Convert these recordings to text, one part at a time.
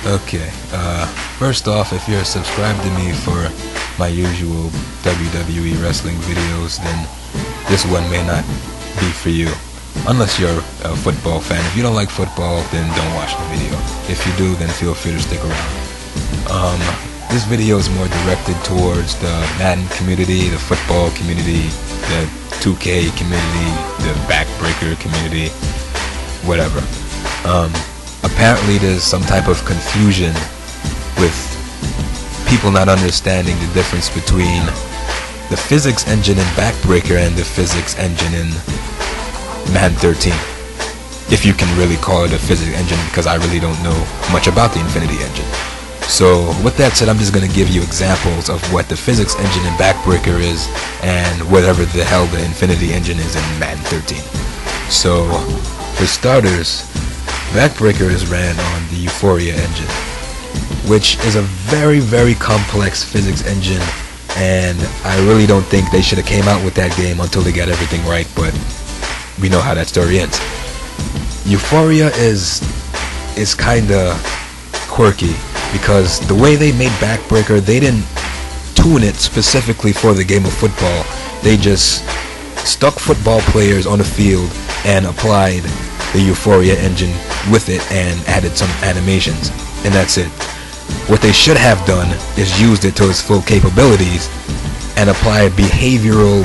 Okay, first off, if you're subscribed to me for my usual WWE wrestling videos, then this one may not be for you. Unless you're a football fan. If you don't like football, then don't watch the video. If you do, then feel free to stick around. This video is more directed towards the Madden community, the football community, the 2K community, the Backbreaker community, whatever. Apparently there's some type of confusion with people not understanding the difference between the physics engine in Backbreaker and the physics engine in Madden 13. If you can really call it a physics engine, because I really don't know much about the Infinity engine. So with that said, I'm just going to give you examples of what the physics engine in Backbreaker is and whatever the hell the Infinity engine is in Madden 13. So for starters, Backbreaker is ran on the Euphoria engine, which is a very, very complex physics engine, and I really don't think they should have came out with that game until they got everything right, but we know how that story ends. Euphoria is kinda quirky, because the way they made Backbreaker, they didn't tune it specifically for the game of football. They just stuck football players on the field and applied the Euphoria engine with it and added some animations, and that's it. What they should have done is used it to its full capabilities and apply behavioral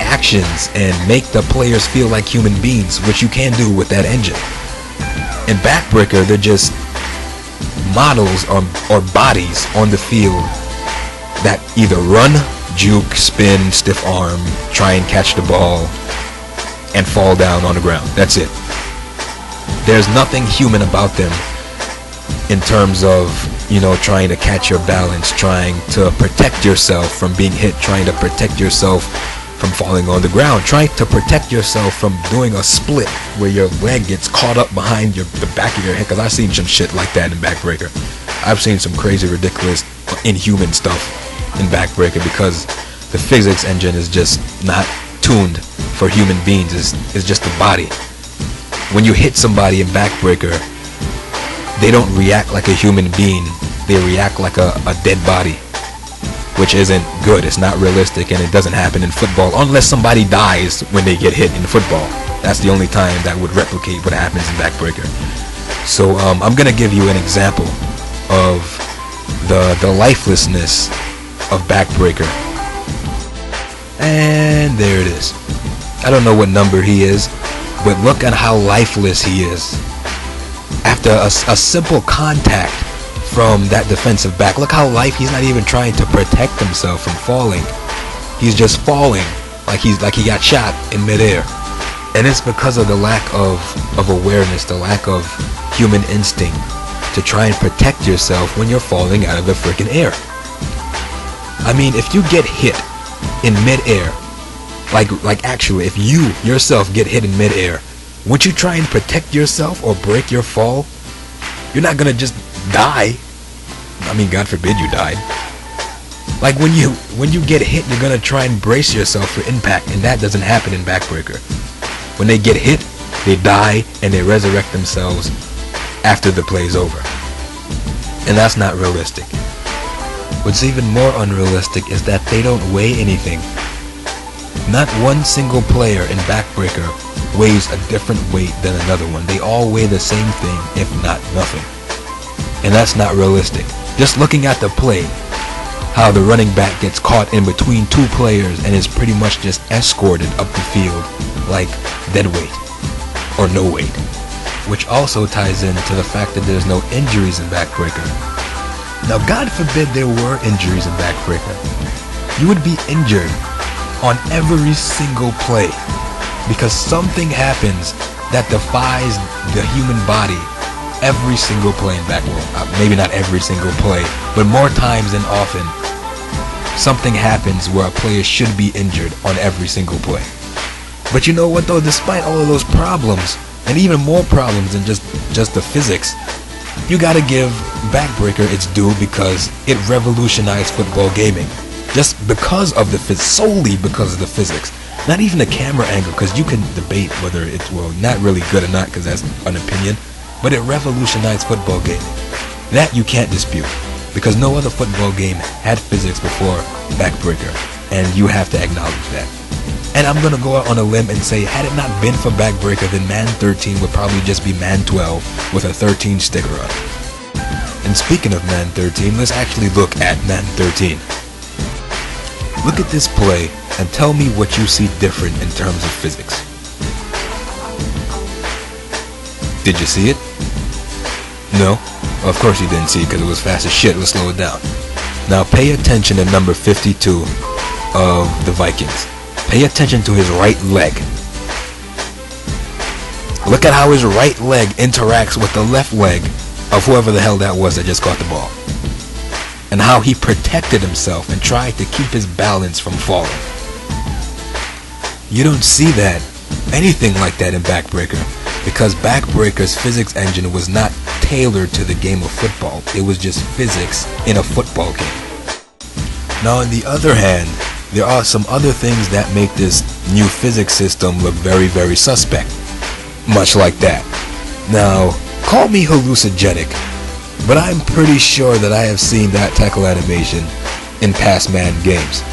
actions and make the players feel like human beings, which you can do with that engine. In Backbreaker, they're just models or bodies on the field that either run, juke, spin, stiff arm, try and catch the ball, and fall down on the ground. That's it. There's nothing human about them in terms of, you know, trying to catch your balance, trying to protect yourself from being hit, trying to protect yourself from falling on the ground, trying to protect yourself from doing a split where your leg gets caught up behind the back of your head, because I've seen some shit like that in Backbreaker. I've seen some crazy, ridiculous, inhuman stuff in Backbreaker because the physics engine is just not tuned for human beings. It's just a body. When you hit somebody in Backbreaker, they don't react like a human being. They react like a dead body, which isn't good. It's not realistic, and it doesn't happen in football unless somebody dies when they get hit in football. That's the only time that would replicate what happens in Backbreaker. So I'm gonna give you an example of the lifelessness of Backbreaker, and there it is. I don't know what number he is, but look at how lifeless he is. After a simple contact from that defensive back, look how he's not even trying to protect himself from falling. He's just falling like he got shot in midair. And it's because of the lack of awareness, the lack of human instinct to try and protect yourself when you're falling out of the freaking air. I mean, if you get hit in midair, like actually, if you yourself get hit in midair, wouldn't you try and protect yourself or break your fall? You're not gonna just die. I mean, God forbid you died. Like when you get hit, you're gonna try and brace yourself for impact, and that doesn't happen in Backbreaker. When they get hit, they die and they resurrect themselves after the play's over. And that's not realistic. What's even more unrealistic is that they don't weigh anything. Not one single player in Backbreaker weighs a different weight than another one. They all weigh the same thing, if not nothing. And that's not realistic. Just looking at the play, how the running back gets caught in between two players and is pretty much just escorted up the field like dead weight or no weight. Which also ties into the fact that there's no injuries in Backbreaker. Now, God forbid there were injuries in Backbreaker. You would be injured on every single play because something happens that defies the human body every single play in Backbreaker. Maybe not every single play, but more times than often, something happens where a player should be injured on every single play. But you know what though, despite all of those problems, and even more problems than just the physics, you gotta give Backbreaker its due because it revolutionized football gaming. Just because of the solely because of the physics. Not even the camera angle, because you can debate whether it's, well, not really good or not, because that's an opinion, but it revolutionized football gaming. That you can't dispute, because no other football game had physics before Backbreaker, and you have to acknowledge that. And I'm gonna go out on a limb and say, had it not been for Backbreaker, then Madden 13 would probably just be Madden 12 with a 13 sticker on it. And speaking of Madden 13, let's actually look at Madden 13. Look at this play and tell me what you see different in terms of physics. Did you see it? No? Well, of course you didn't see it because it was fast as shit. Let's slow it down. Now pay attention to number 52 of the Vikings. Pay attention to his right leg. Look at how his right leg interacts with the left leg of whoever the hell that was that just caught the ball. And how he protected himself and tried to keep his balance from falling. You don't see that, anything like that in Backbreaker, because Backbreaker's physics engine was not tailored to the game of football. It was just physics in a football game. Now on the other hand, there are some other things that make this new physics system look very, very suspect. Much like that. Now, call me hallucinogenic, but I'm pretty sure that I have seen that tackle animation in past Madden games.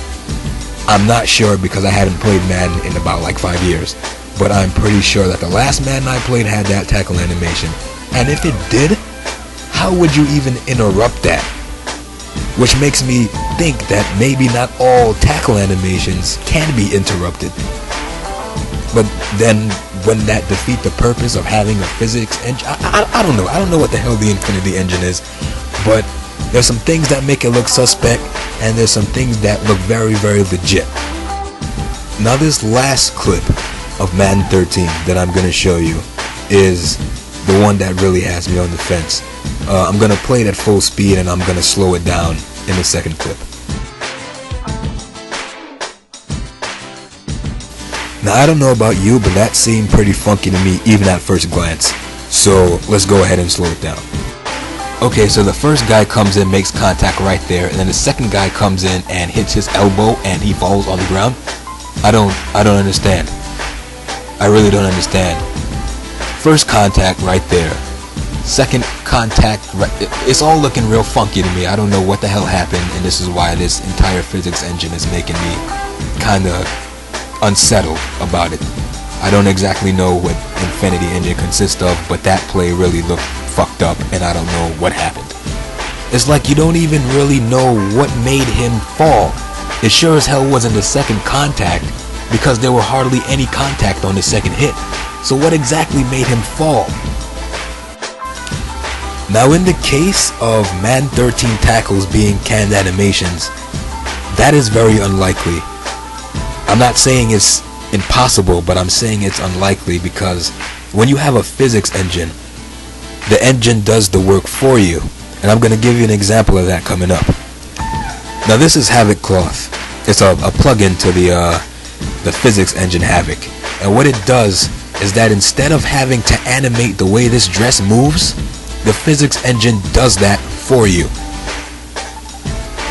I'm not sure because I haven't played Madden in about like 5 years, but I'm pretty sure that the last Madden I played had that tackle animation. And if it did, how would you even interrupt that? Which makes me think that maybe not all tackle animations can be interrupted. But then, wouldn't that defeat the purpose of having a physics engine? I don't know. I don't know what the hell the Infinity engine is. But there's some things that make it look suspect, and there's some things that look very, very legit. Now this last clip of Madden 13 that I'm going to show you is the one that really has me on the fence. I'm going to play it at full speed, and I'm going to slow it down in the second clip. Now I don't know about you, but that seemed pretty funky to me even at first glance. So let's go ahead and slow it down. Okay, so the first guy comes in, makes contact right there, and then the second guy comes in and hits his elbow and he falls on the ground. I don't understand. I really don't understand. First contact right there. Second contact right, it's all looking real funky to me. I don't know what the hell happened, and this is why this entire physics engine is making me kinda unsettled about it. I don't exactly know what Infinity Engine consists of, but that play really looked fucked up, and I don't know what happened. It's like you don't even really know what made him fall. It sure as hell wasn't the second contact, because there were hardly any contact on the second hit. So what exactly made him fall? Now in the case of Madden 13 tackles being canned animations, that is very unlikely. I'm not saying it's impossible, but I'm saying it's unlikely, because when you have a physics engine, the engine does the work for you. And I'm going to give you an example of that coming up. Now this is Havoc Cloth. It's a plug-in to the physics engine Havoc. And what it does is that instead of having to animate the way this dress moves, the physics engine does that for you.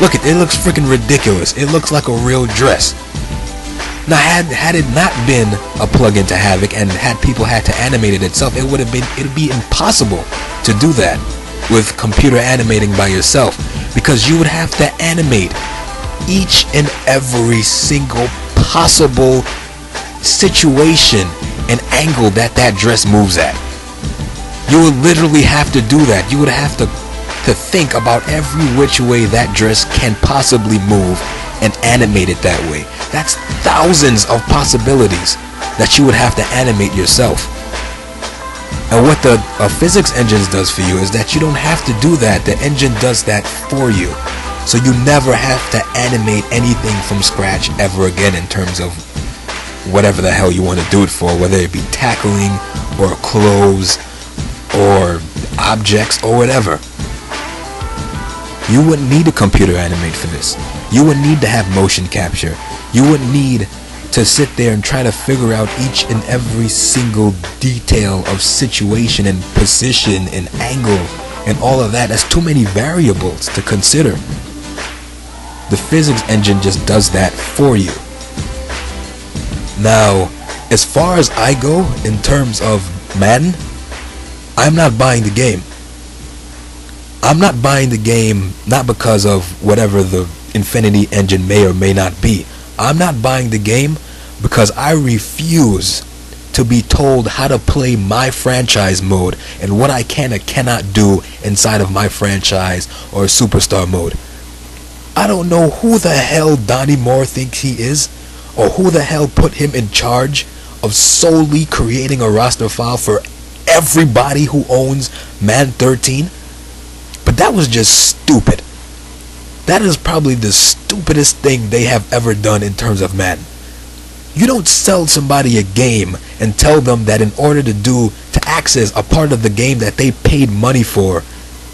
Look, it looks freaking ridiculous. It looks like a real dress. Now had it not been a plug-in to Havoc and had people had to animate it itself, it'd be impossible to do that with computer animating by yourself, because you would have to animate each and every single possible situation and angle that dress moves at. You would literally have to do that. You would have to think about every which way that dress can possibly move and animate it that way. That's thousands of possibilities that you would have to animate yourself. And what the physics engines does for you is that you don't have to do that. The engine does that for you. So you never have to animate anything from scratch ever again in terms of whatever the hell you want to do it for, whether it be tackling or clothes or objects or whatever. You wouldn't need to computer animate for this. You wouldn't need to have motion capture. You wouldn't need to sit there and try to figure out each and every single detail of situation and position and angle and all of that. That's too many variables to consider. The physics engine just does that for you. Now, as far as I go in terms of Madden, I'm not buying the game. I'm not buying the game not because of whatever the Infinity engine may or may not be. I'm not buying the game because I refuse to be told how to play my franchise mode and what I can or cannot do inside of my franchise or superstar mode. I don't know who the hell Donnie Moore thinks he is, or who the hell put him in charge of solely creating a roster file for everybody who owns Madden 13. But that was just stupid. That is probably the stupidest thing they have ever done in terms of Madden. You don't sell somebody a game and tell them that in order to access a part of the game that they paid money for,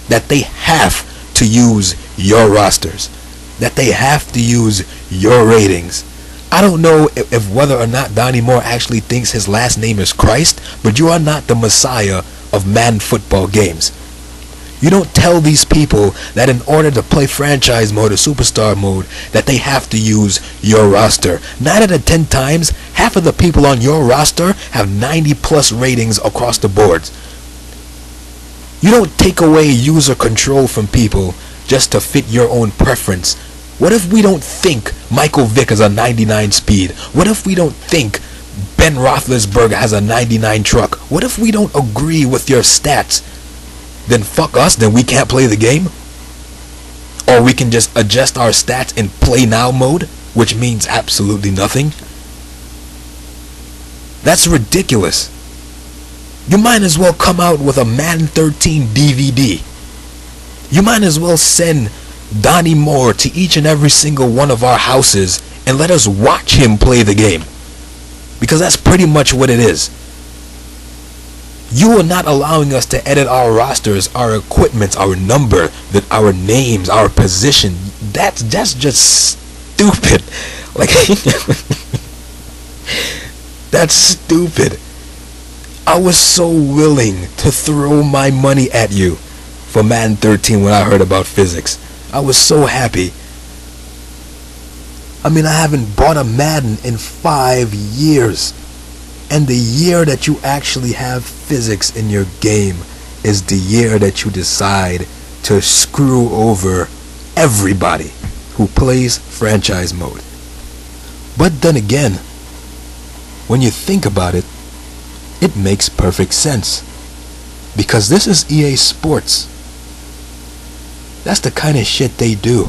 that they have to use your rosters, that they have to use your ratings. I don't know if whether or not Donnie Moore actually thinks his last name is Christ, but you are not the Messiah of Madden football games. You don't tell these people that in order to play franchise mode or superstar mode that they have to use your roster. 9 out of 10 times, half of the people on your roster have 90+ ratings across the board. You don't take away user control from people just to fit your own preference. What if we don't think Michael Vick has a 99 speed? What if we don't think Ben Roethlisberger has a 99 truck? What if we don't agree with your stats? Then fuck us, then we can't play the game? Or we can just adjust our stats in play now mode, which means absolutely nothing? That's ridiculous. You might as well come out with a Madden 13 DVD. You might as well send Donnie Moore to each and every single one of our houses and let us watch him play the game. Because that's pretty much what it is. You are not allowing us to edit our rosters, our equipment, our number, our names, our position. That's just stupid. Like, that's stupid. I was so willing to throw my money at you for Madden 13 when I heard about physics. I was so happy. I mean, I haven't bought a Madden in 5 years. And the year that you actually have physics in your game is the year that you decide to screw over everybody who plays franchise mode. But then again, when you think about it, it makes perfect sense. Because this is EA Sports. That's the kind of shit they do.